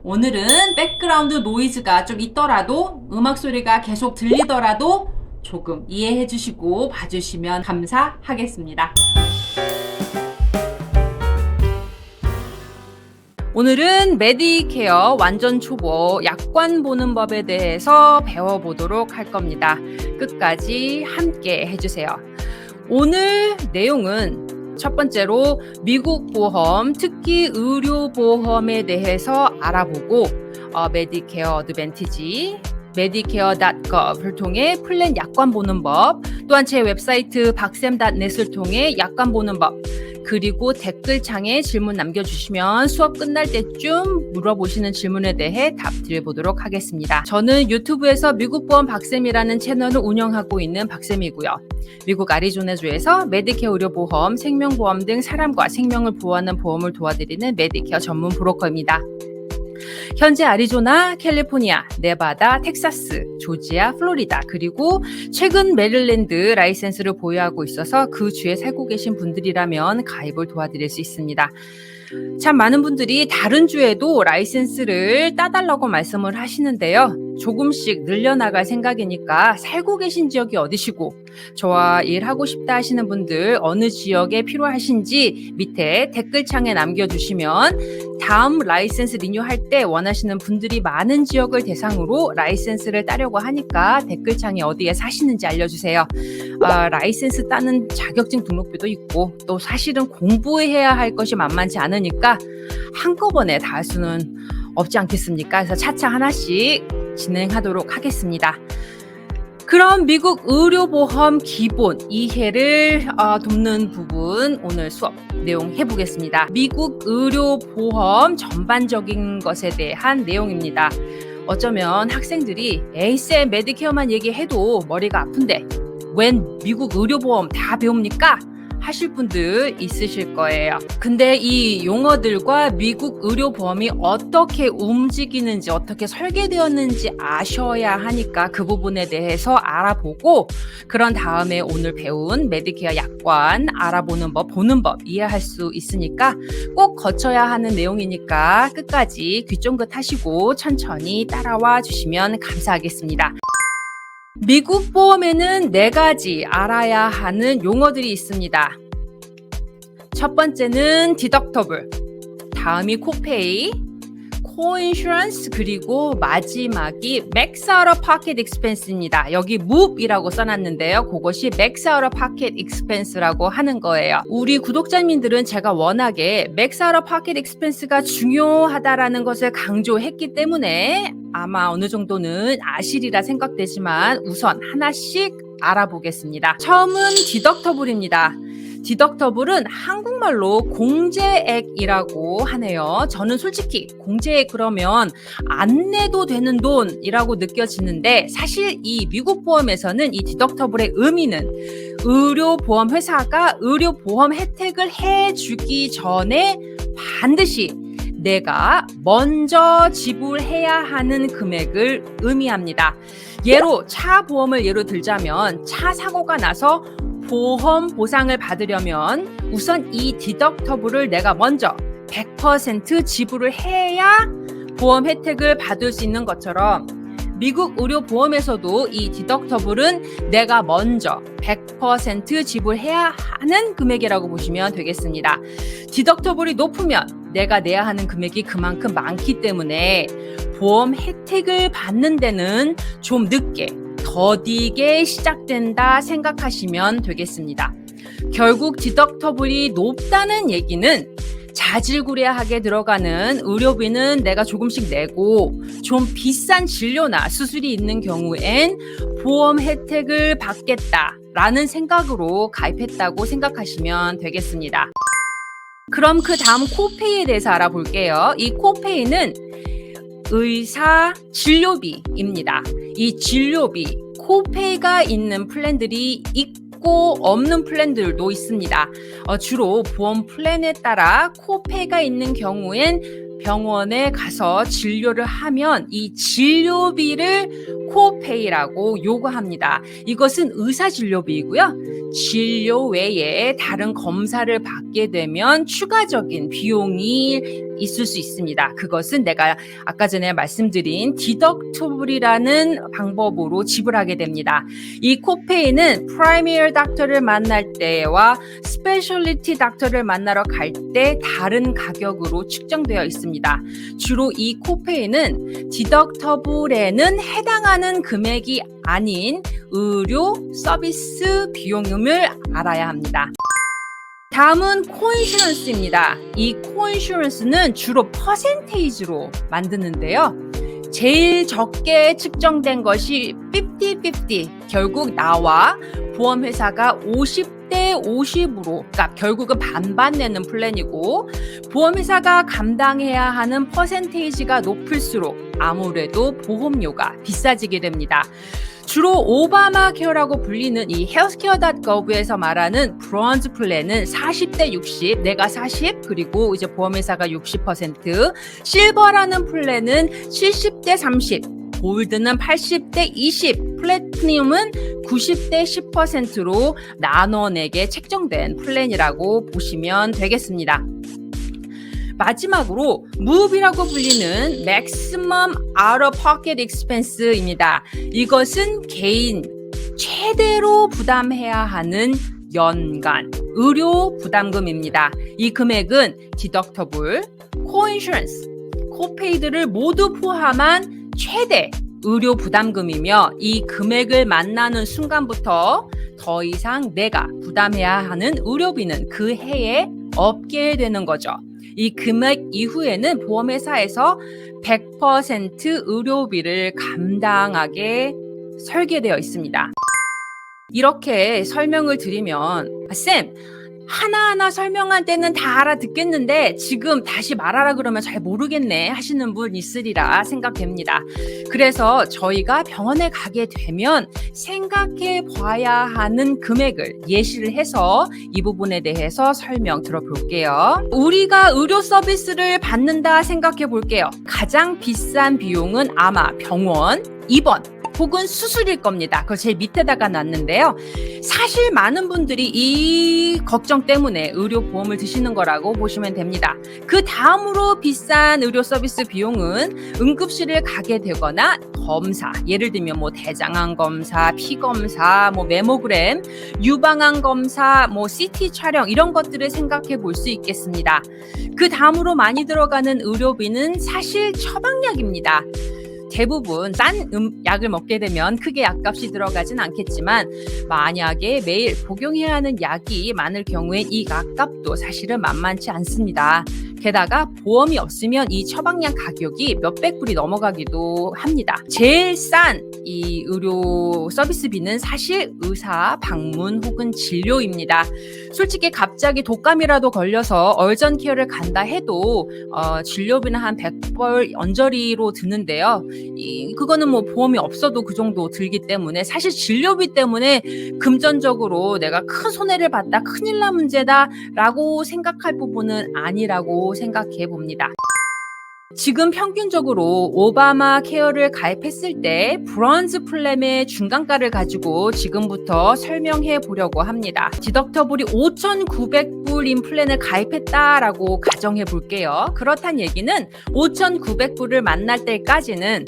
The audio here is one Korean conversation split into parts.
오늘은 백그라운드 노이즈가 좀 있더라도 음악 소리가 계속 들리더라도 조금 이해해 주시고 봐주시면 감사하겠습니다. 오늘은 메디케어 완전 초보 약관 보는 법에 대해서 배워보도록 할 겁니다. 끝까지 함께 해주세요. 오늘 내용은 첫 번째로 미국 보험, 특히 의료보험에 대해서 알아보고 메디케어 어드밴티지, medicare.gov를 통해 플랜 약관 보는 법, 또한 제 웹사이트 박쌤.net을 통해 약관 보는 법, 그리고 댓글창에 질문 남겨주시면 수업 끝날 때쯤 물어보시는 질문에 대해 답 드려보도록 하겠습니다. 저는 유튜브에서 미국보험 박쌤이라는 채널을 운영하고 있는 박쌤이고요. 미국 애리조나주에서 메디케어 의료보험, 생명보험 등 사람과 생명을 보호하는 보험을 도와드리는 메디케어 전문 브로커입니다. 현재 애리조나, 캘리포니아, 네바다, 텍사스, 조지아, 플로리다, 그리고 최근 메릴랜드 라이센스를 보유하고 있어서 그 주에 살고 계신 분들이라면 가입을 도와드릴 수 있습니다. 참 많은 분들이 다른 주에도 라이센스를 따달라고 말씀을 하시는데요. 조금씩 늘려나갈 생각이니까 살고 계신 지역이 어디시고 저와 일하고 싶다 하시는 분들 어느 지역에 필요하신지 밑에 댓글창에 남겨주시면 다음 라이센스 리뉴할 때 원하시는 분들이 많은 지역을 대상으로 라이센스를 따려고 하니까 댓글창에 어디에 사시는지 알려주세요. 라이센스 따는 자격증 등록비도 있고 또 사실은 공부해야 할 것이 만만치 않으니까 한꺼번에 다 할 수는 없지 않겠습니까? 그래서 차차 하나씩 진행하도록 하겠습니다. 그럼 미국 의료보험 기본 이해를 돕는 부분 오늘 수업 내용 해보겠습니다. 미국 의료보험 전반적인 것에 대한 내용입니다. 어쩌면 학생들이 에이쌤 메디케어만 얘기해도 머리가 아픈데 웬 미국 의료보험 다 배웁니까? 하실 분들 있으실 거예요. 근데 이 용어들과 미국 의료보험이 어떻게 움직이는지 어떻게 설계되었는지 아셔야 하니까 그 부분에 대해서 알아보고 그런 다음에 오늘 배운 메디케어 약관 알아보는 법, 보는 법 이해할 수 있으니까 꼭 거쳐야 하는 내용이니까 끝까지 귀 쫑긋 하시고 천천히 따라와 주시면 감사하겠습니다. 미국 보험에는 4가지 알아야 하는 용어들이 있습니다. 첫 번째는 디덕터블, 다음이 코페이, 코인슈런스, 그리고 마지막이 맥스 아웃 오브 파켓 익스펜스입니다. 여기 MOV이라고 써놨는데요. 그것이 맥스 아웃 오브 파켓 익스펜스라고 하는 거예요. 우리 구독자님들은 제가 워낙에 맥스 아웃 오브 파켓 익스펜스가 중요하다라는 것을 강조했기 때문에 아마 어느 정도는 아시리라 생각되지만 우선 하나씩 알아보겠습니다. 처음은 디덕터블입니다. 디덕터블은 한국말로 공제액이라고 하네요. 저는 솔직히 공제액 그러면 안 내도 되는 돈이라고 느껴지는데 사실 이 미국 보험에서는 이 디덕터블의 의미는 의료보험 회사가 의료보험 혜택을 해주기 전에 반드시 내가 먼저 지불해야 하는 금액을 의미합니다. 차 보험을 예로 들자면 차 사고가 나서 보험 보상을 받으려면 우선 이 디덕터블을 내가 먼저 100% 지불을 해야 보험 혜택을 받을 수 있는 것처럼 미국 의료보험에서도 이 디덕터블은 내가 먼저 100% 지불해야 하는 금액이라고 보시면 되겠습니다. 디덕터블이 높으면 내가 내야 하는 금액이 그만큼 많기 때문에 보험 혜택을 받는 데는 좀 늦게 더디게 시작된다 생각하시면 되겠습니다. 결국 디덕터블이 높다는 얘기는 자질구레하게 들어가는 의료비는 내가 조금씩 내고 좀 비싼 진료나 수술이 있는 경우엔 보험 혜택을 받겠다라는 생각으로 가입했다고 생각하시면 되겠습니다. 그럼 그 다음 코페이에 대해서 알아볼게요. 이 코페이는 의사 진료비입니다. 이 진료비, 코페이가 있는 플랜들이 있고 없는 플랜들도 있습니다. 주로 보험 플랜에 따라 코페이가 있는 경우엔 병원에 가서 진료를 하면 이 진료비를 코페이라고 요구합니다. 이것은 의사 진료비이고요. 진료 외에 다른 검사를 받게 되면 추가적인 비용이 있을 수 있습니다. 그것은 내가 아까 전에 말씀드린 디덕터블이라는 방법으로 지불하게 됩니다. 이 코페이는 프라이머리 닥터를 만날 때와 스페셜리티 닥터를 만나러 갈 때 다른 가격으로 측정되어 있습니다. 주로 이 코페이는 디덕터블에는 해당하는 금액이 아닌 의료 서비스 비용임을 알아야 합니다. 다음은 코인슈런스입니다. 이 코인슈런스는 주로 퍼센테이지로 만드는데요. 제일 적게 측정된 것이 50-50. 결국 나와 보험회사가 50대 50으로, 그러니까 결국은 반반 내는 플랜이고, 보험회사가 감당해야 하는 퍼센테이지가 높을수록 아무래도 보험료가 비싸지게 됩니다. 주로 오바마 케어라고 불리는 이 healthcare.gov에서 말하는 브론즈 플랜은 40대 60, 내가 40, 그리고 이제 보험회사가 60%, 실버라는 플랜은 70대 30, 골드는 80대 20, 플래티넘은 90대 10%로 나눠내게 책정된 플랜이라고 보시면 되겠습니다. 마지막으로 MOVE이라고 불리는 Maximum Out of Pocket Expense입니다. 이것은 개인 최대로 부담해야 하는 연간 의료 부담금입니다. 이 금액은 디덕터블, 코인슈런스, 코페이드를 모두 포함한 최대 의료 부담금이며, 이 금액을 만나는 순간부터 더 이상 내가 부담해야 하는 의료비는 그 해에 없게 되는 거죠. 이 금액 이후에는 보험회사에서 100% 의료비를 감당하게 설계되어 있습니다. 이렇게 설명을 드리면 쌤, 하나하나 설명할 때는 다 알아듣겠는데 지금 다시 말하라 그러면 잘 모르겠네 하시는 분 있으리라 생각됩니다. 그래서 저희가 병원에 가게 되면 생각해 봐야 하는 금액을 예시를 해서 이 부분에 대해서 설명 들어볼게요. 우리가 의료 서비스를 받는다 생각해 볼게요. 가장 비싼 비용은 아마 병원, 입원, 혹은 수술일 겁니다. 그걸 제일 밑에다가 놨는데요. 사실 많은 분들이 이 걱정 때문에 의료보험을 드시는 거라고 보시면 됩니다. 그 다음으로 비싼 의료 서비스 비용은 응급실을 가게 되거나 검사, 예를 들면 뭐 대장암 검사, 피 검사, 뭐 메모그램, 유방암 검사, 뭐 CT 촬영 이런 것들을 생각해 볼 수 있겠습니다. 그 다음으로 많이 들어가는 의료비는 사실 처방약입니다. 대부분 싼 약을 먹게 되면 크게 약값이 들어가진 않겠지만, 만약에 매일 복용해야 하는 약이 많을 경우에 이 약값도 사실은 만만치 않습니다. 게다가 보험이 없으면 이 처방약 가격이 몇백 불이 넘어가기도 합니다. 제일 싼 이 의료 서비스비는 사실 의사 방문 혹은 진료입니다. 솔직히 갑자기 독감이라도 걸려서 얼전 케어를 간다 해도 진료비는 한 100불 언저리로 드는데요. 그거는 뭐 보험이 없어도 그 정도 들기 때문에 사실 진료비 때문에 금전적으로 내가 큰 손해를 봤다, 큰일 난 문제다 라고 생각할 부분은 아니라고 생각해 봅니다. 지금 평균적으로 오바마 케어를 가입했을 때 브론즈 플랜의 중간가를 가지고 지금부터 설명해 보려고 합니다. 디덕터블이 5,900불인 플랜을 가입했다라고 가정해 볼게요. 그렇단 얘기는 5,900불을 만날 때까지는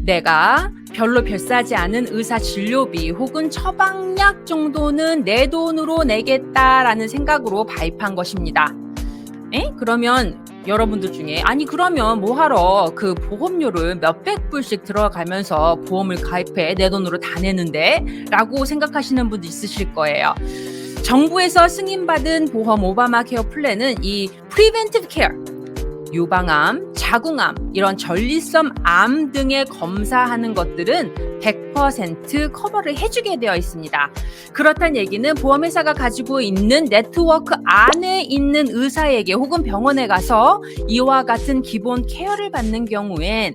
내가 별로 별싸지 않은 의사 진료비 혹은 처방약 정도는 내 돈으로 내겠다라는 생각으로 가입한 것입니다. 그러면 여러분들 중에 그러면 뭐하러 그 보험료를 몇백 불씩 들어가면서 보험을 가입해 내 돈으로 다 내는데? 라고 생각하시는 분도 있으실 거예요. 정부에서 승인받은 보험 오바마 케어 플랜은 이 프리벤티브 케어, 유방암, 자궁암, 이런 전립선 암 등의 검사하는 것들은 100% 커버를 해주게 되어 있습니다. 그렇다는 얘기는 보험회사가 가지고 있는 네트워크 안에 있는 의사에게 혹은 병원에 가서 이와 같은 기본 케어를 받는 경우엔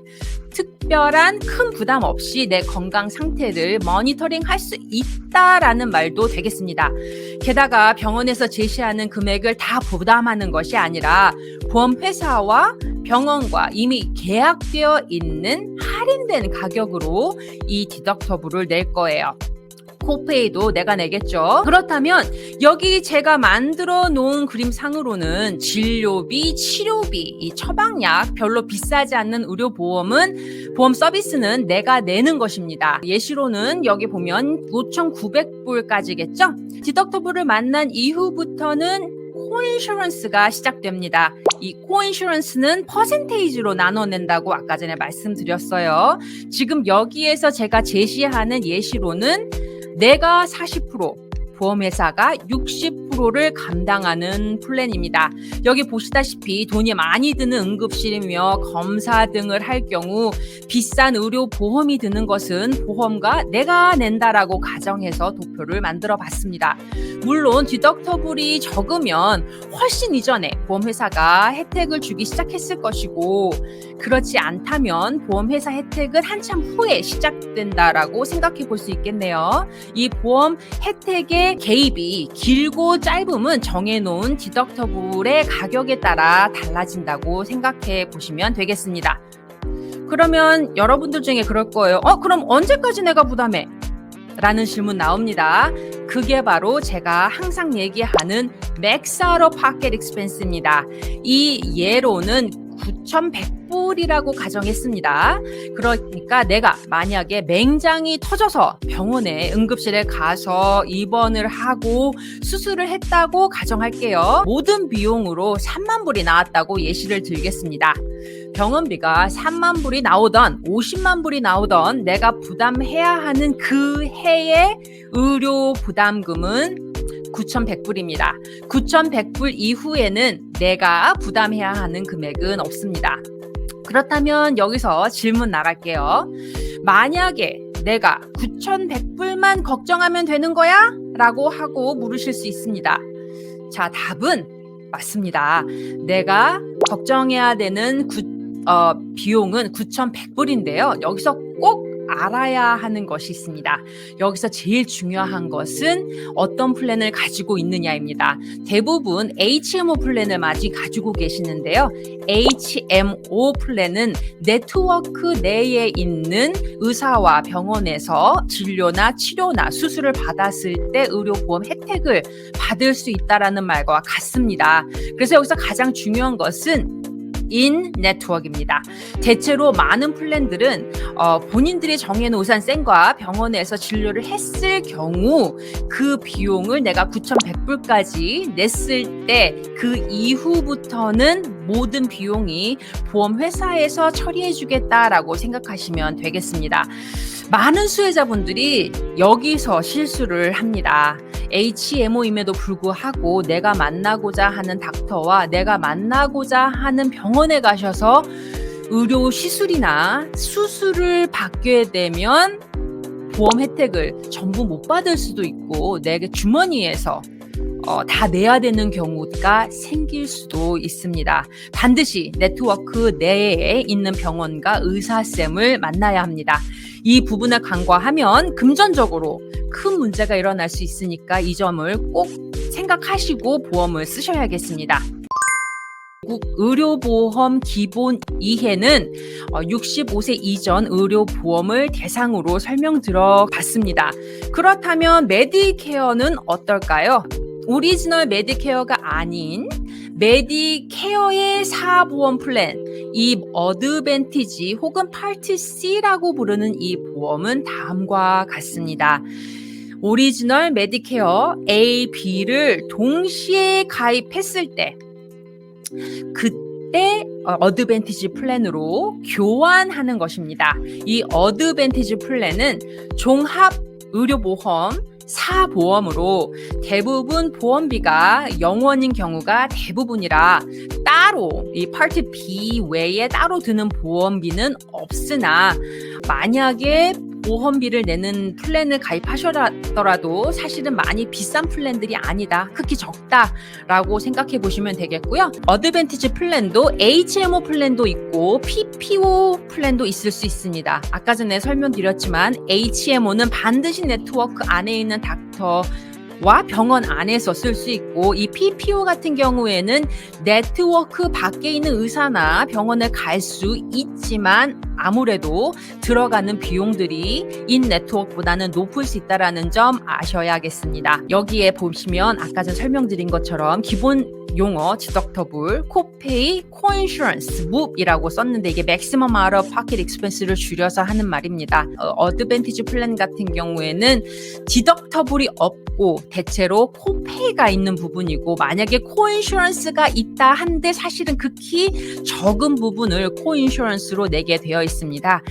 특별한 큰 부담 없이 내 건강 상태를 모니터링 할 수 있다라는 말도 되겠습니다. 게다가 병원에서 제시하는 금액을 다 부담하는 것이 아니라 보험회사와 병원과 이미 계약되어 있는 할인된 가격으로 이 디덕터블을 낼 거예요. 코페이도 내가 내겠죠. 그렇다면 여기 제가 만들어 놓은 그림상으로는 진료비, 치료비, 이 처방약 별로 비싸지 않는 의료보험은 보험 서비스는 내가 내는 것입니다. 예시로는 여기 보면 5,900불까지겠죠. 디덕터블을 만난 이후부터는 코인슈런스가 시작됩니다. 이 코인슈런스는 퍼센테이지로 나눠낸다고 아까 전에 말씀드렸어요. 지금 여기에서 제가 제시하는 예시로는 내가 40%, 보험회사가 60%를 감당하는 플랜입니다. 여기 보시다시피 돈이 많이 드는 응급실이며 검사 등을 할 경우 비싼 의료보험이 드는 것은 보험가 내가 낸다라고 가정해서 도표를 만들어 봤습니다. 물론 디덕터블이 적으면 훨씬 이전에 보험회사가 혜택을 주기 시작했을 것이고 그렇지 않다면 보험회사 혜택은 한참 후에 시작된다라고 생각해 볼 수 있겠네요. 이 보험 혜택의 개입이 길고 짧음은 정해놓은 디덕터블의 가격에 따라 달라진다고 생각해 보시면 되겠습니다. 그러면 여러분들 중에 그럴 거예요. 그럼 언제까지 내가 부담해? 라는 질문 나옵니다. 그게 바로 제가 항상 얘기하는 Max Out of Pocket Expense입니다. 이 예로는 9,100불이라고 가정했습니다. 그러니까 내가 만약에 맹장이 터져서 병원에 응급실에 가서 입원을 하고 수술을 했다고 가정할게요. 모든 비용으로 3만 불이 나왔다고 예시를 들겠습니다. 병원비가 3만 불이 나오던 50만 불이 나오던 내가 부담해야 하는 그 해의 의료 부담금은 9,100불입니다. 9,100불 이후에는 내가 부담해야 하는 금액은 없습니다. 그렇다면 여기서 질문 나갈게요. 만약에 내가 9,100불만 걱정하면 되는 거야? 라고 하고 물으실 수 있습니다. 자, 답은 맞습니다. 내가 걱정해야 되는 비용은 9,100불인데요. 여기서 꼭 알아야 하는 것이 있습니다. 여기서 제일 중요한 것은 어떤 플랜을 가지고 있느냐입니다. 대부분 HMO 플랜을 많이 가지고 계시는데요. HMO 플랜은 네트워크 내에 있는 의사와 병원에서 진료나 치료나 수술을 받았을 때 의료보험 혜택을 받을 수 있다는 말과 같습니다. 그래서 여기서 가장 중요한 것은 인 네트워크입니다. 대체로 많은 플랜들은 본인들이 정해놓은 의사센과 병원에서 진료를 했을 경우 그 비용을 내가 9,100불까지 냈을 때 그 이후부터는 모든 비용이 보험회사에서 처리해주겠다라고 생각하시면 되겠습니다. 많은 수혜자분들이 여기서 실수를 합니다. HMO임에도 불구하고 내가 만나고자 하는 닥터와 내가 만나고자 하는 병원에 가셔서 의료 시술이나 수술을 받게 되면 보험 혜택을 전부 못 받을 수도 있고 내게 주머니에서 다 내야 되는 경우가 생길 수도 있습니다. 반드시 네트워크 내에 있는 병원과 의사쌤을 만나야 합니다. 이 부분을 간과하면 금전적으로 큰 문제가 일어날 수 있으니까 이 점을 꼭 생각하시고 보험을 쓰셔야겠습니다. 미국 의료보험 기본 2회는 65세 이전 의료보험을 대상으로 설명 들어봤습니다. 그렇다면 메디케어는 어떨까요? 오리지널 메디케어가 아닌 메디케어의 4보험 플랜, 이 어드밴티지 혹은 파트 C라고 부르는 이 보험은 다음과 같습니다. 오리지널 메디케어 A, B를 동시에 가입했을 때 그때 어드밴티지 플랜으로 교환하는 것입니다. 이 어드밴티지 플랜은 종합 의료보험 4보험으로 대부분 보험비가 0원인 경우가 대부분이라 따로 이 파트 B 외에 따로 드는 보험비는 없으나 만약에 보험비를 내는 플랜을 가입하셨더라도 사실은 많이 비싼 플랜들이 아니다. 크게 적다라고 생각해 보시면 되겠고요. 어드밴티지 플랜도 HMO 플랜도 있고 PPO 플랜도 있을 수 있습니다. 아까 전에 설명드렸지만 HMO는 반드시 네트워크 안에 있는 닥터 와 병원 안에서 쓸 수 있고 이 PPO 같은 경우에는 네트워크 밖에 있는 의사나 병원에 갈 수 있지만 아무래도 들어가는 비용들이 인 네트워크보다는 높을 수 있다는 점 아셔야겠습니다. 여기에 보시면 아까 전 설명드린 것처럼 기본 용어 디덕터블, 코페이, 코인슈런스, 묵이라고 썼는데 이게 맥시멈 아웃 오브 파켓 익스펜스를 줄여서 하는 말입니다. 어드밴티지 플랜 같은 경우에는 디덕터블이 없고 대체로 코페이가 있는 부분이고 만약에 코인슈런스가 있다 한데 사실은 극히 적은 부분을 코인슈런스로 내게 되어 있습니다.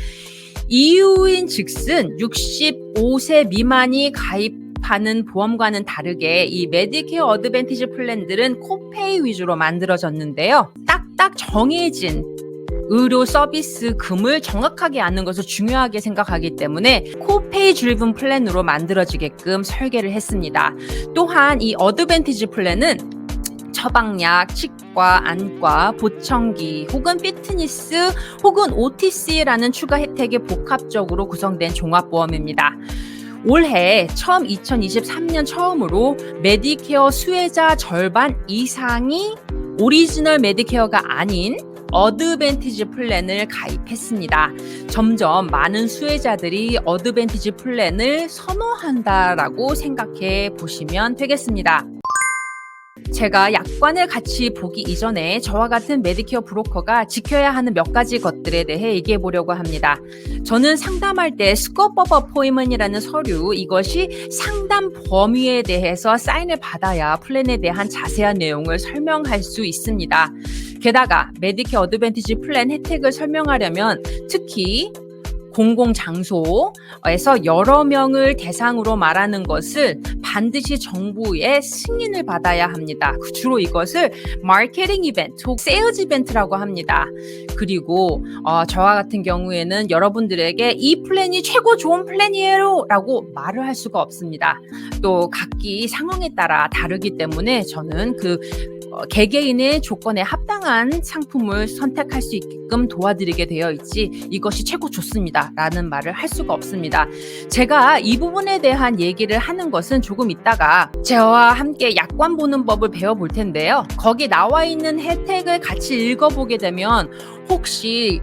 이유인 즉슨 65세 미만이 가입하는 보험과는 다르게 이 메디케어 어드밴티지 플랜들은 코페이 위주로 만들어졌는데요. 딱딱 정해진 의료 서비스 금을 정확하게 아는 것을 중요하게 생각하기 때문에 코페이 드리븐 플랜으로 만들어지게끔 설계를 했습니다. 또한 이 어드밴티지 플랜은 처방약, 치과, 안과, 보청기 혹은 피트니스 혹은 OTC라는 추가 혜택이 복합적으로 구성된 종합보험입니다. 올해 2023년 처음으로 메디케어 수혜자 절반 이상이 오리지널 메디케어가 아닌 어드밴티지 플랜을 가입했습니다. 점점 많은 수혜자들이 어드밴티지 플랜을 선호한다라고 생각해 보시면 되겠습니다. 제가 약관을 같이 보기 이전에 저와 같은 메디케어 브로커가 지켜야 하는 몇 가지 것들에 대해 얘기해 보려고 합니다. 저는 상담할 때 스코프 오브 어포인먼트라는 서류, 이것이 상담 범위에 대해서 사인을 받아야 플랜에 대한 자세한 내용을 설명할 수 있습니다. 게다가 메디케어 어드밴티지 플랜 혜택을 설명하려면 특히 공공장소에서 여러 명을 대상으로 말하는 것을 반드시 정부의 승인을 받아야 합니다. 주로 이것을 마케팅 이벤트 혹 세일즈 이벤트라고 합니다. 그리고 저와 같은 경우에는 여러분들에게 이 플랜이 최고 좋은 플랜이에요 라고 말을 할 수가 없습니다. 또 각기 상황에 따라 다르기 때문에 저는 개개인의 조건에 합당한 상품을 선택할 수 있게끔 도와드리게 되어 있지 이것이 최고 좋습니다 라는 말을 할 수가 없습니다. 제가 이 부분에 대한 얘기를 하는 것은 조금 있다가 저와 함께 약관 보는 법을 배워볼 텐데요. 거기 나와 있는 혜택을 같이 읽어보게 되면 혹시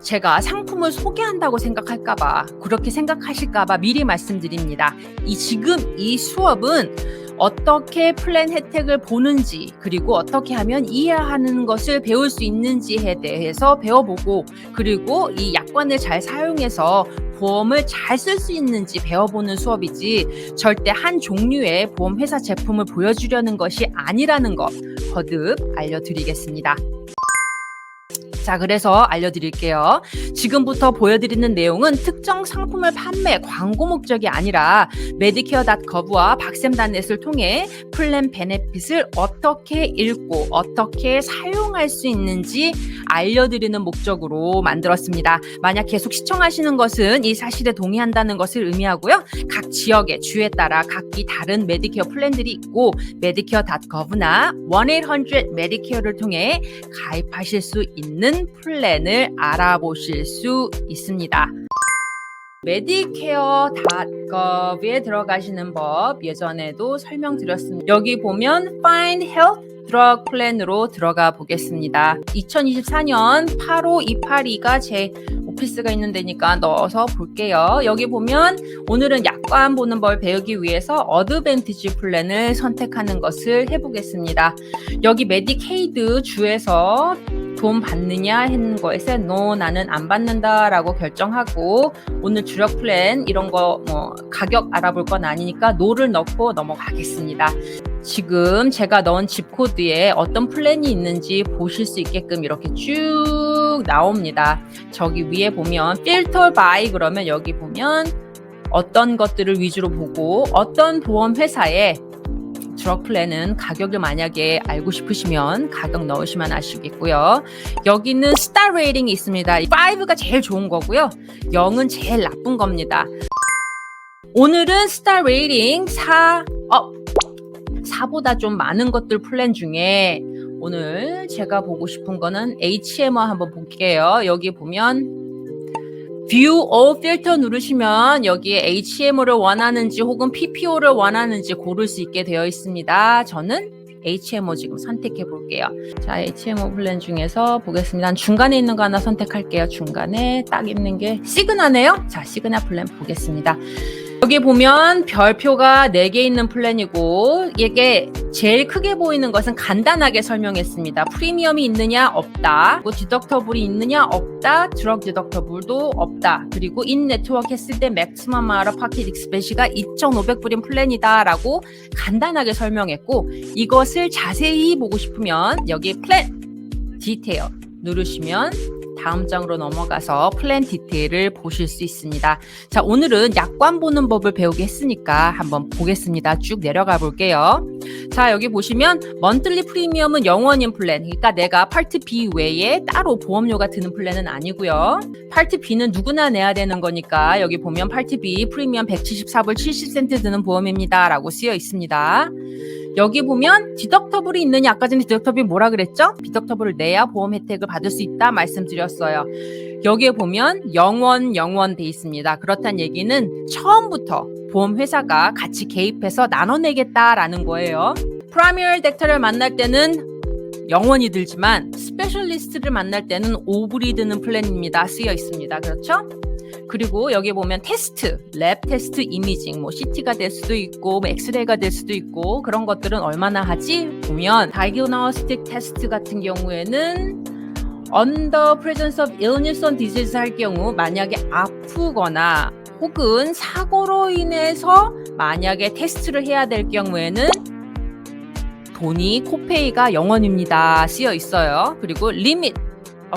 제가 상품을 소개한다고 생각할까봐 그렇게 생각하실까봐 미리 말씀드립니다. 지금 이 수업은 어떻게 플랜 혜택을 보는지 그리고 어떻게 하면 이해하는 것을 배울 수 있는지에 대해서 배워보고 그리고 이 약관을 잘 사용해서 보험을 잘 쓸 수 있는지 배워보는 수업이지 절대 한 종류의 보험회사 제품을 보여주려는 것이 아니라는 것 거듭 알려드리겠습니다. 자, 그래서 알려드릴게요. 지금부터 보여드리는 내용은 특정 상품을 판매, 광고 목적이 아니라 medicare.gov와 박쌤단넷을 통해 플랜 베네핏을 어떻게 읽고 어떻게 사용할 수 있는지 알려드리는 목적으로 만들었습니다. 만약 계속 시청하시는 것은 이 사실에 동의한다는 것을 의미하고요. 각 지역의 주에 따라 각기 다른 메디케어 플랜들이 있고 medicare.gov나 1-800-medicare를 통해 가입하실 수 있는 플랜을 알아보실 수 있습니다. medicare.gov에 들어가시는 법 예전에도 설명드렸습니다. 여기 보면 Find Health Drug 플랜으로 들어가 보겠습니다. 2024년 85282가 제 오피스가 있는 데니까 넣어서 볼게요. 여기 보면 오늘은 약관 보는 법 배우기 위해서 어드밴티지 플랜을 선택하는 것을 해보겠습니다. 여기 메디케이드 주에서 돈 받느냐 했는 거에서 no, 나는 안 받는다 라고 결정하고 오늘 주력 플랜 이런 거 가격 알아볼 건 아니니까 no를 넣고 넘어가겠습니다. 지금 제가 넣은 집코드에 어떤 플랜이 있는지 보실 수 있게끔 이렇게 쭉 나옵니다. 저기 위에 보면 filter by 그러면 여기 보면 어떤 것들을 위주로 보고 어떤 보험 회사에 드럭 플랜은 가격을 만약에 알고 싶으시면 가격 넣으시면 아시겠고요. 여기는 스타 레이팅이 있습니다. 5가 제일 좋은 거고요. 0은 제일 나쁜 겁니다. 오늘은 스타 레이팅 4보다 좀 많은 것들 플랜 중에 오늘 제가 보고 싶은 거는 HMO 한번 볼게요. 여기 보면 View All Filter 누르시면 여기에 HMO를 원하는지 혹은 PPO를 원하는지 고를 수 있게 되어 있습니다. 저는 HMO 지금 선택해 볼게요. 자, HMO 플랜 중에서 보겠습니다. 중간에 있는 거 하나 선택할게요. 중간에 딱 있는 게 시그나네요. 자, 시그나 플랜 보겠습니다. 여기 보면 별표가 4개 있는 플랜이고 이게 제일 크게 보이는 것은 간단하게 설명했습니다. 프리미엄이 있느냐 없다. 그리고 디덕터블이 있느냐 없다. 드럭 디덕터블도 없다. 그리고 인 네트워크 했을 때 맥시멈 아웃 파켓 익스펜시가 2,500불인 플랜이다 라고 간단하게 설명했고 이것을 자세히 보고 싶으면 여기 플랜 디테일 누르시면 다음 장으로 넘어가서 플랜 디테일을 보실 수 있습니다. 자, 오늘은 약관 보는 법을 배우게 했으니까 한번 보겠습니다. 쭉 내려가 볼게요. 자, 여기 보시면 먼틀리 프리미엄은 영원인 플랜. 그러니까 내가 파트 B 외에 따로 보험료가 드는 플랜은 아니고요. 파트 B는 누구나 내야 되는 거니까 여기 보면 파트 B 프리미엄 174불 70센트 드는 보험입니다. 라고 쓰여 있습니다. 여기 보면 디덕터블이 있느냐 아까 전에 디덕터블이 뭐라 그랬죠? 디덕터블을 내야 보험 혜택을 받을 수 있다 말씀드렸어요. 여기에 보면 영원 돼 있습니다. 그렇다는 얘기는 처음부터 보험회사가 같이 개입해서 나눠내겠다라는 거예요. 프라이머리 덱터를 만날 때는 영원이 들지만 스페셜리스트를 만날 때는 5불이 드는 플랜입니다. 쓰여 있습니다. 그렇죠? 그리고 여기 보면 테스트, 랩 테스트, 이미징, 뭐 CT가 될 수도 있고 뭐 엑스레이가 될 수도 있고 그런 것들은 얼마나 하지? 보면 다이그노스틱 테스트 같은 경우에는 under presence of illness or disease 할 경우 만약에 아프거나 혹은 사고로 인해서 만약에 테스트를 해야 될 경우에는 돈이 코페이가 0원입니다. 쓰여 있어요. 그리고 limit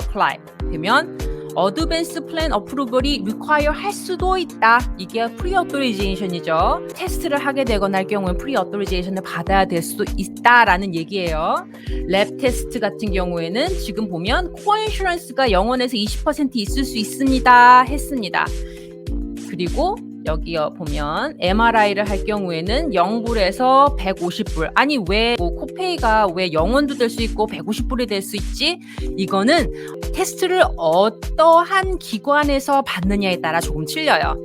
apply 되면 어드밴스 플랜 어프루벌이 require 할 수도 있다. 이게 프리어토리제이션이죠. 테스트를 하게 되거나 할 경우에 프리어토리제이션을 받아야 될 수도 있다라는 얘기예요. 랩 테스트 같은 경우에는 지금 보면 코어 인슈런스가 0원에서 20% 있을 수 있습니다. 했습니다. 그리고 여기 보면 MRI를 할 경우에는 0불에서 150불. 아니 왜 코페이가 왜 0원도 될 수 있고 150불이 될 수 있지? 이거는 테스트를 어떠한 기관에서 받느냐에 따라 조금 틀려요.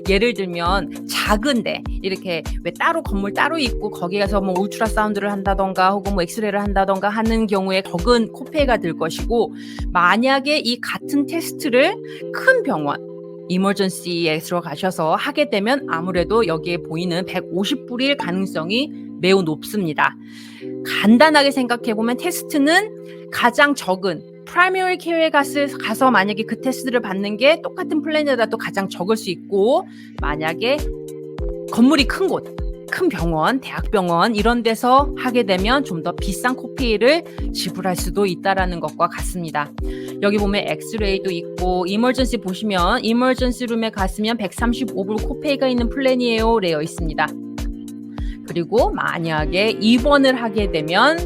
예를 들면 작은데 이렇게 왜 따로 건물 따로 있고 거기 가서 뭐 울트라 사운드를 한다던가 혹은 뭐 엑스레이를 한다던가 하는 경우에 적은 코페이가 들 것이고 만약에 이 같은 테스트를 큰 병원 이머전시에 들어가셔서 하게 되면 아무래도 여기에 보이는 150불일 가능성이 매우 높습니다. 간단하게 생각해보면 테스트는 가장 적은 프라이머리 케어에 가서 만약에 그 테스트를 받는 게 똑같은 플랜이라도 가장 적을 수 있고 만약에 건물이 큰 곳, 큰 병원, 대학병원 이런 데서 하게 되면 좀 더 비싼 코페이를 지불할 수도 있다라는 것과 같습니다. 여기 보면 엑스레이도 있고 이머전시 보시면 이머전시 룸에 갔으면 135불 코페이가 있는 플랜이에요. 되어 있습니다. 그리고 만약에 입원을 하게 되면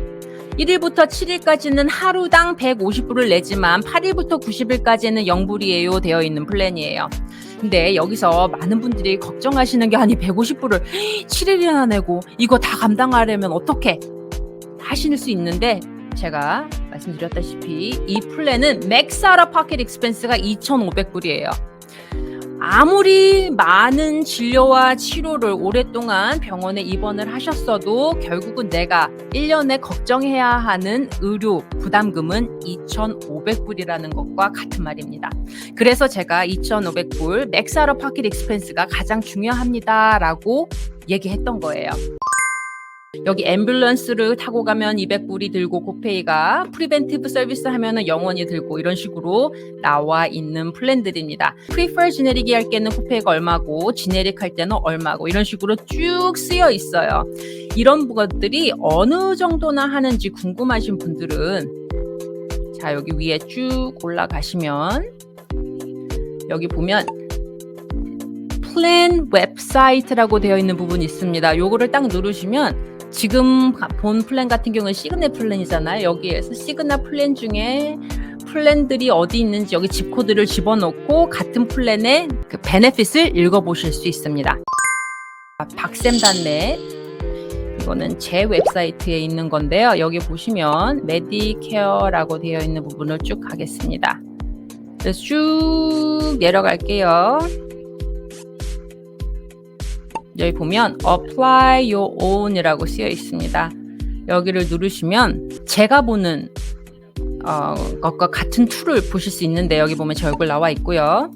1일부터 7일까지는 하루당 150불을 내지만 8일부터 90일까지는 0불이에요. 되어 있는 플랜이에요. 근데 여기서 많은 분들이 걱정하시는 게 아니 150불을 7일이나 내고 이거 다 감당하려면 어떻게 하실 수 있는데 제가 말씀드렸다시피 이 플랜은 맥스 아웃 오브 파켓 익스펜스가 2,500불이에요. 아무리 많은 진료와 치료를 오랫동안 병원에 입원을 하셨어도 결국은 내가 1년에 걱정해야 하는 의료 부담금은 2,500불이라는 것과 같은 말입니다. 그래서 제가 2,500불 맥스 아웃 오브 파켓 익스펜스가 가장 중요합니다라고 얘기했던 거예요. 여기 앰뷸런스를 타고 가면 200불이 들고 코페이가 프리벤티브 서비스 하면은 0원이 들고 이런 식으로 나와 있는 플랜들입니다. 프리퍼 지네릭이 할 때는 코페이가 얼마고 지네릭 할 때는 얼마고 이런 식으로 쭉 쓰여 있어요. 이런 것들이 어느 정도나 하는지 궁금하신 분들은 자 여기 위에 쭉 올라가시면 여기 보면 플랜 웹사이트라고 되어 있는 부분이 있습니다. 요거를 딱 누르시면 지금 본 플랜 같은 경우는 시그널 플랜이잖아요. 여기에서 시그널 플랜 중에 플랜들이 어디 있는지 여기 집코드를 집어넣고 같은 플랜의 그 베네핏을 읽어보실 수 있습니다. 박샘단넷 이거는 제 웹사이트에 있는 건데요. 여기 보시면 메디케어라고 되어 있는 부분을 쭉 가겠습니다. 그래서 쭉 내려갈게요. 여기 보면 Apply Your Own이라고 쓰여 있습니다. 여기를 누르시면 제가 보는 것과 같은 툴을 보실 수 있는데 여기 보면 제 얼굴 나와 있고요.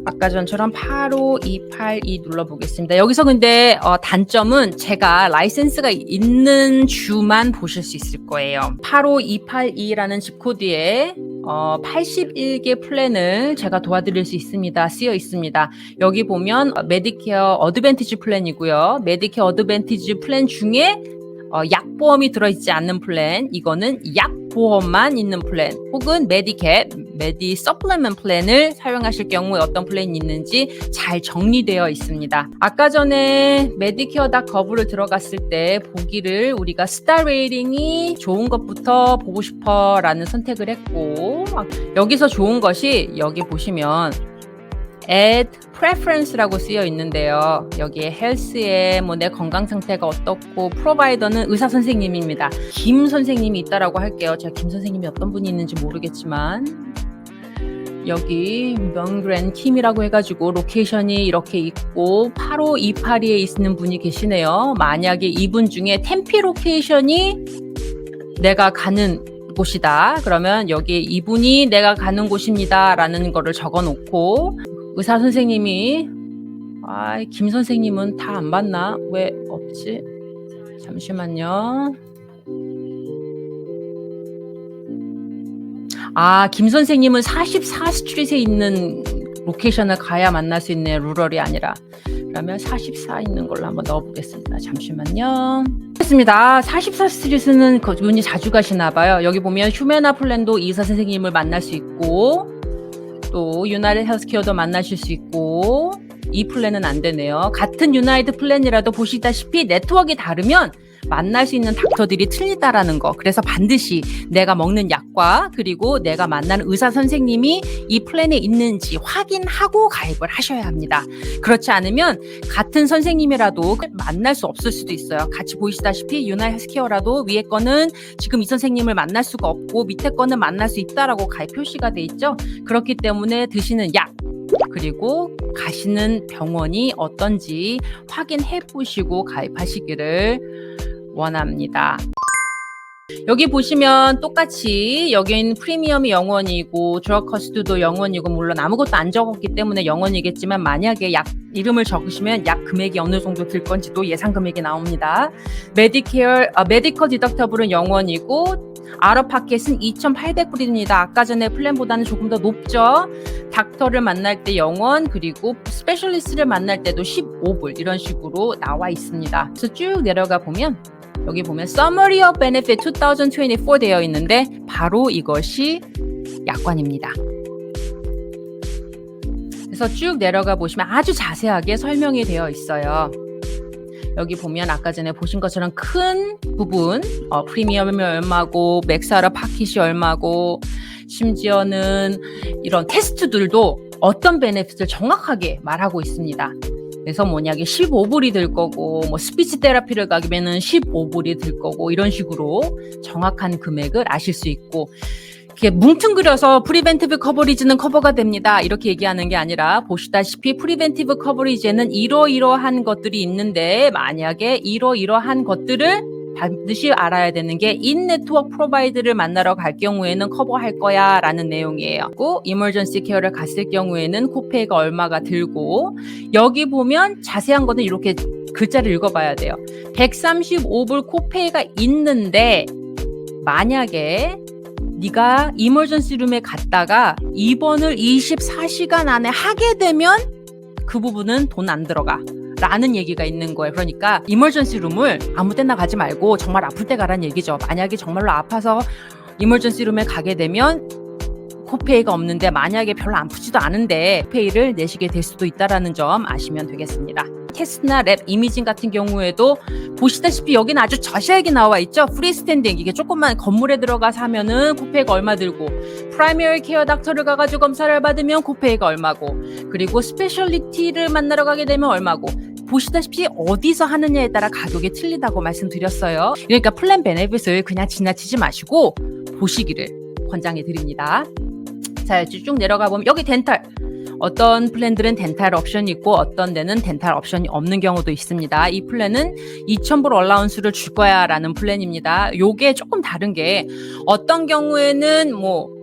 아까 전처럼 85282 눌러보겠습니다. 여기서 근데 단점은 제가 라이센스가 있는 주만 보실 수 있을 거예요. 85282라는 집코드에 81개 플랜을 제가 도와드릴 수 있습니다. 쓰여 있습니다. 여기 보면 메디케어 어드밴티지 플랜이고요. 메디케어 어드밴티지 플랜 중에 약보험이 들어있지 않는 플랜, 이거는 약보험만 있는 플랜, 혹은 메디캡, 메디 서플리먼트 플랜을 사용하실 경우에 어떤 플랜이 있는지 잘 정리되어 있습니다. 아까 전에 medicare.gov를 들어갔을 때 보기를 우리가 스타 레이팅이 좋은 것부터 보고 싶어 라는 선택을 했고, 여기서 좋은 것이 여기 보시면 add preference라고 쓰여 있는데요. 여기에 health에 내 건강 상태가 어떻고, 프로바이더는 의사 선생님입니다. 김 선생님이 있다라고 할게요. 제가 김 선생님이 어떤 분이 있는지 모르겠지만 여기 명그랜 킴이라고 해가지고 로케이션이 이렇게 있고 85282에 있는 분이 계시네요. 만약에 이분 중에 템피 로케이션이 내가 가는 곳이다. 그러면 여기 이분이 내가 가는 곳입니다 라는 거를 적어 놓고, 의사 선생님이 김 선생님은 다 안 봤나? 왜 없지? 잠시만요. 김 선생님은 44스트릿에 있는 로케이션을 가야 만날 수 있네요. 루럴이 아니라. 그러면 44 있는 걸로 한번 넣어보겠습니다. 잠시만요. 됐습니다. 44스트릿은 그분이 자주 가시나 봐요. 여기 보면 휴메나 플랜도 의사 선생님을 만날 수 있고, 또 유나이티드 헬스케어도 만나실 수 있고, 이 플랜은 안 되네요. 같은 유나이티드 플랜이라도 보시다시피 네트워크가 다르면 만날 수 있는 닥터들이 틀리다라는 거. 그래서 반드시 내가 먹는 약과 그리고 내가 만나는 의사 선생님이 이 플랜에 있는지 확인하고 가입을 하셔야 합니다. 그렇지 않으면 같은 선생님이라도 만날 수 없을 수도 있어요. 같이 보이시다시피 유나이티드 헬스케어라도 위에 거는 지금 이 선생님을 만날 수가 없고 밑에 거는 만날 수 있다라고 가입 표시가 돼 있죠. 그렇기 때문에 드시는 약 그리고 가시는 병원이 어떤지 확인해 보시고 가입하시기를 원합니다. 여기 보시면 똑같이 여기는 프리미엄이 0원이고 드러그 커스트도 0원이고, 물론 아무것도 안 적었기 때문에 0원이겠지만 만약에 약 이름을 적으시면 약 금액이 어느 정도 들 건지도 예상 금액이 나옵니다. 메디컬 디덕터블은 0원이고 아웃파켓은 2,800불입니다. 아까 전에 플랜보다는 조금 더 높죠. 닥터를 만날 때 0원, 그리고 스페셜리스트를 만날 때도 15불 이런 식으로 나와 있습니다. 그래서 쭉 내려가 보면 여기 보면 Summary of Benefit 2024 되어 있는데 바로 이것이 약관입니다. 그래서 쭉 내려가 보시면 아주 자세하게 설명이 되어 있어요. 여기 보면 아까 전에 보신 것처럼 큰 부분 프리미엄이 얼마고 맥스아웃 파켓이 얼마고, 심지어는 이런 테스트들도 어떤 베네핏을 정확하게 말하고 있습니다. 그래서 뭐냐게 15불이 들 거고, 스피치 테라피를 가기에는 15불이 들 거고, 이런 식으로 정확한 금액을 아실 수 있고, 이렇게 뭉뚱그려서 프리벤티브 커버리지는 커버가 됩니다 이렇게 얘기하는 게 아니라, 보시다시피 프리벤티브 커버리지에는 이러이러한 것들이 있는데 만약에 이러이러한 것들을 반드시 알아야 되는 게 인네트워크 프로바이더를 만나러 갈 경우에는 커버할 거야 라는 내용이에요. 또 이머전시 케어를 갔을 경우에는 코페이가 얼마가 들고, 여기 보면 자세한 거는 이렇게 글자를 읽어봐야 돼요. 135불 코페이가 있는데 만약에 네가 이머전시 룸에 갔다가 입원을 24시간 안에 하게 되면 그 부분은 돈 안 들어가 라는 얘기가 있는 거예요. 그러니까 이머전시 룸을 아무 때나 가지 말고 정말 아플 때 가라는 얘기죠. 만약에 정말로 아파서 이머전시 룸에 가게 되면 코페이가 없는데, 만약에 별로 아프지도 않은데 코페이를 내시게 될 수도 있다는 점 아시면 되겠습니다. 테스트나 랩 이미징 같은 경우에도 보시다시피 여기는 아주 자세하게 나와 있죠. 프리스탠딩, 이게 조금만 건물에 들어가서 하면은 코페이가 얼마 들고, 프라이머리 케어 닥터를 가가지고 검사를 받으면 코페이가 얼마고, 그리고 스페셜리티를 만나러 가게 되면 얼마고, 보시다시피 어디서 하느냐에 따라 가격이 틀리다고 말씀드렸어요. 그러니까 플랜 베네핏을 그냥 지나치지 마시고 보시기를 권장해 드립니다. 자, 쭉 내려가 보면 여기 덴탈. 어떤 플랜들은 덴탈 옵션이 있고 어떤 데는 덴탈 옵션이 없는 경우도 있습니다. 이 플랜은 2,000불 얼라운스를 줄 거야 라는 플랜입니다. 요게 조금 다른 게 어떤 경우에는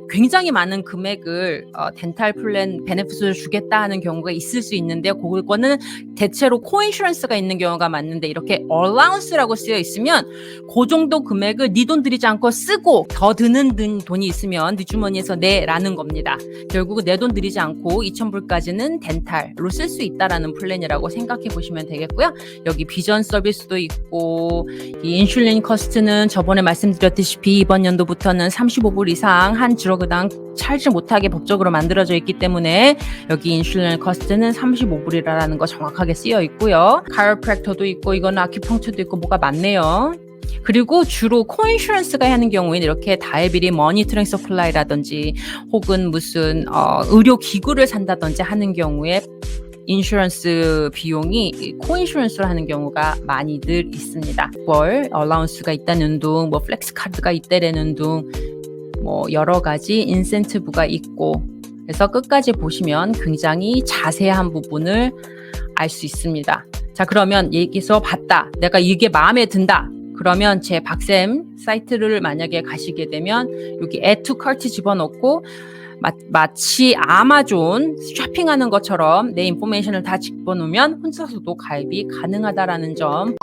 굉장히 많은 금액을 덴탈 플랜 베네핏을 주겠다 하는 경우가 있을 수 있는데요. 그거는 대체로 코인슈런스가 있는 경우가 많은데 이렇게 어라운스라고 쓰여 있으면 그 정도 금액을 네 돈 들이지 않고 쓰고 더 드는 돈이 있으면 네 주머니에서 내라는 겁니다. 결국 내 돈 들이지 않고 2,000불까지는 덴탈로 쓸 수 있다라는 플랜이라고 생각해 보시면 되겠고요. 여기 비전 서비스도 있고 이 인슐린 커스트는 저번에 말씀드렸듯이 이번 연도부터는 35불 이상 한 주로그당 찰지 못하게 법적으로 만들어져 있기 때문에 여기 인슐린 커스트는 35불이라는 거 정확하게 쓰여 있고요. 카이로프랙터도 있고 이거는 아큐펑처도 있고 뭐가 많네요. 그리고 주로 코인슈런스가 하는 경우에는 이렇게 다이비리 머니터링 서플라이라든지 혹은 무슨 의료 기구를 산다든지 하는 경우에 인슈런스 비용이 코인슈런스로 하는 경우가 많이들 있습니다. 얼라운스가 있다는 둥, 플렉스 카드가 있다는 둥, 여러 가지 인센티브가 있고 그래서 끝까지 보시면 굉장히 자세한 부분을 알 수 있습니다. 자, 그러면 여기서 봤다. 내가 이게 마음에 든다. 그러면 제 박쌤 사이트를 만약에 가시게 되면 여기 add to cart 집어넣고 마치 아마존 쇼핑하는 것처럼 내 인포메이션을 다 집어넣으면 혼자서도 가입이 가능하다라는 점.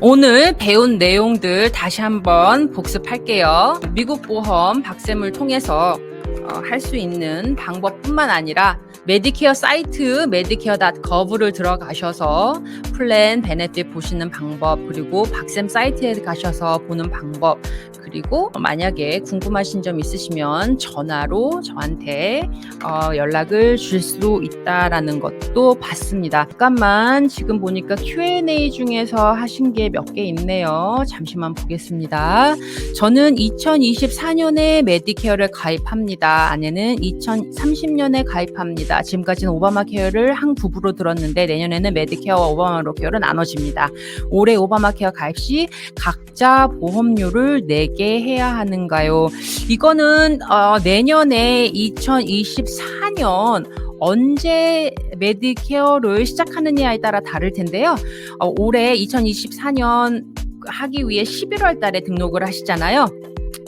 오늘 배운 내용들 다시 한번 복습할게요. 미국 보험 박쌤을 통해서 할 수 있는 방법뿐만 아니라 메디케어 사이트 medicare.gov를 들어가셔서 플랜 베네핏 보시는 방법, 그리고 박쌤 사이트에 가셔서 보는 방법, 그리고 만약에 궁금하신 점 있으시면 전화로 저한테 연락을 줄 수 있다라는 것도 봤습니다. 잠깐만 지금 보니까 Q&A 중에서 하신 게 몇 개 있네요. 잠시만 보겠습니다. 저는 2024년에 메디케어를 가입합니다. 아내는 2030년에 가입합니다. 지금까지는 오바마 케어를 한 부부로 들었는데 내년에는 메디케어와 오바마 케어로 나눠집니다. 올해 오바마 케어 가입 시 각자 보험료를 내게 해야 하는가요? 이거는 내년에 2024년 언제 메디케어를 시작하느냐에 따라 다를 텐데요. 올해 2024년 하기 위해 11월 달에 등록을 하시잖아요.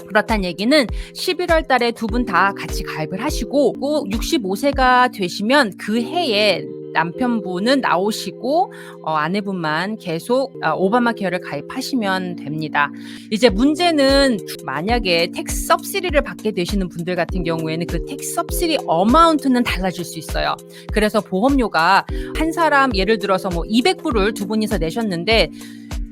그렇다는 얘기는 11월 달에 두 분 다 같이 가입을 하시고 65세가 되시면 그 해에 남편분은 나오시고 아내분만 계속 오바마 케어를 가입하시면 됩니다. 이제 문제는 만약에 텍스 서브시디를 받게 되시는 분들 같은 경우에는 그 텍스 서브시디 어마운트는 달라질 수 있어요. 그래서 보험료가 한 사람 예를 들어서 200불을 두 분이서 내셨는데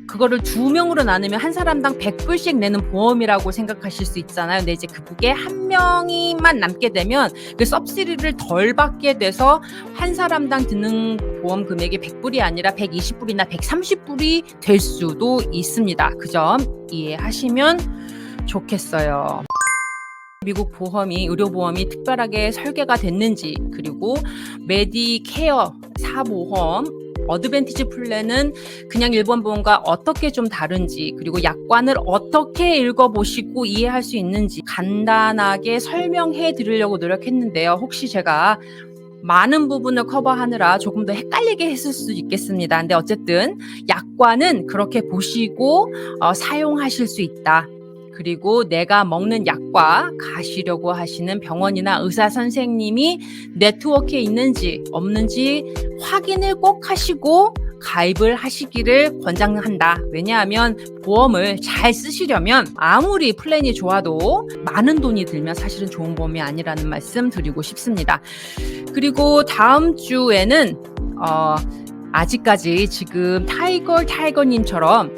그거를 두 명으로 나누면 한 사람당 100불씩 내는 보험이라고 생각하실 수 있잖아요. 근데 이제 그게 한 명이만 남게 되면 그 서브시디를 덜 받게 돼서 한 사람당 드는 보험 금액이 100불이 아니라 120불이나 130불이 될 수도 있습니다. 그 점 이해하시면 좋겠어요. 미국 보험이 의료보험이 특별하게 설계가 됐는지, 그리고 메디케어 사보험 어드밴티지 플랜은 그냥 일본 보험과 어떻게 좀 다른지, 그리고 약관을 어떻게 읽어보시고 이해할 수 있는지 간단하게 설명해 드리려고 노력했는데요. 혹시 제가 많은 부분을 커버하느라 조금 더 헷갈리게 했을 수도 있겠습니다. 근데 어쨌든 약관은 그렇게 보시고 사용하실 수 있다. 그리고 내가 먹는 약과 가시려고 하시는 병원이나 의사 선생님이 네트워크에 있는지 없는지 확인을 꼭 하시고 가입을 하시기를 권장한다. 왜냐하면 보험을 잘 쓰시려면 아무리 플랜이 좋아도 많은 돈이 들면 사실은 좋은 보험이 아니라는 말씀 드리고 싶습니다. 그리고 다음 주에는 아직까지 지금 타이거님처럼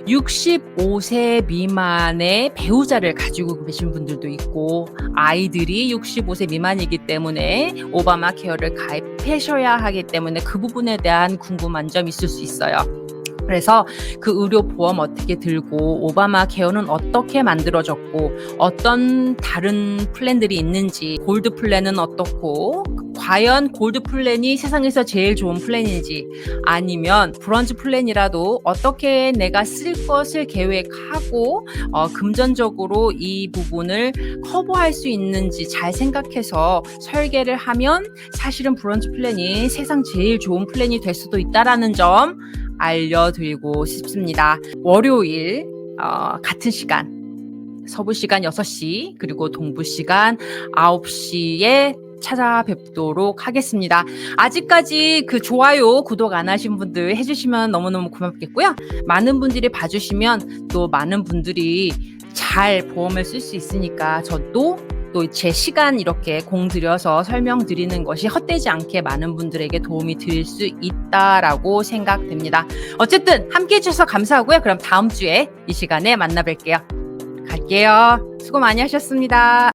65세 미만의 배우자를 가지고 계신 분들도 있고 아이들이 65세 미만이기 때문에 오바마 케어를 가입하셔야 하기 때문에 그 부분에 대한 궁금한 점 있을 수 있어요. 그래서 그 의료보험 어떻게 들고 오바마 케어는 어떻게 만들어졌고 어떤 다른 플랜들이 있는지, 골드 플랜은 어떻고 과연 골드 플랜이 세상에서 제일 좋은 플랜인지, 아니면 브론즈 플랜이라도 어떻게 내가 쓸 것을 계획하고 금전적으로 이 부분을 커버할 수 있는지 잘 생각해서 설계를 하면 사실은 브론즈 플랜이 세상 제일 좋은 플랜이 될 수도 있다라는 점 알려드리고 싶습니다. 월요일 같은 시간, 서부 시간 6시 그리고 동부 시간 9시에 찾아뵙도록 하겠습니다. 아직까지 그 좋아요, 구독 안 하신 분들 해주시면 너무너무 고맙겠고요. 많은 분들이 봐주시면 또 많은 분들이 잘 보험을 쓸 수 있으니까 저도 또 제 시간 이렇게 공들여서 설명드리는 것이 헛되지 않게 많은 분들에게 도움이 될 수 있다라고 생각됩니다. 어쨌든 함께 해주셔서 감사하고요. 그럼 다음 주에 이 시간에 만나 뵐게요. 갈게요. 수고 많이 하셨습니다.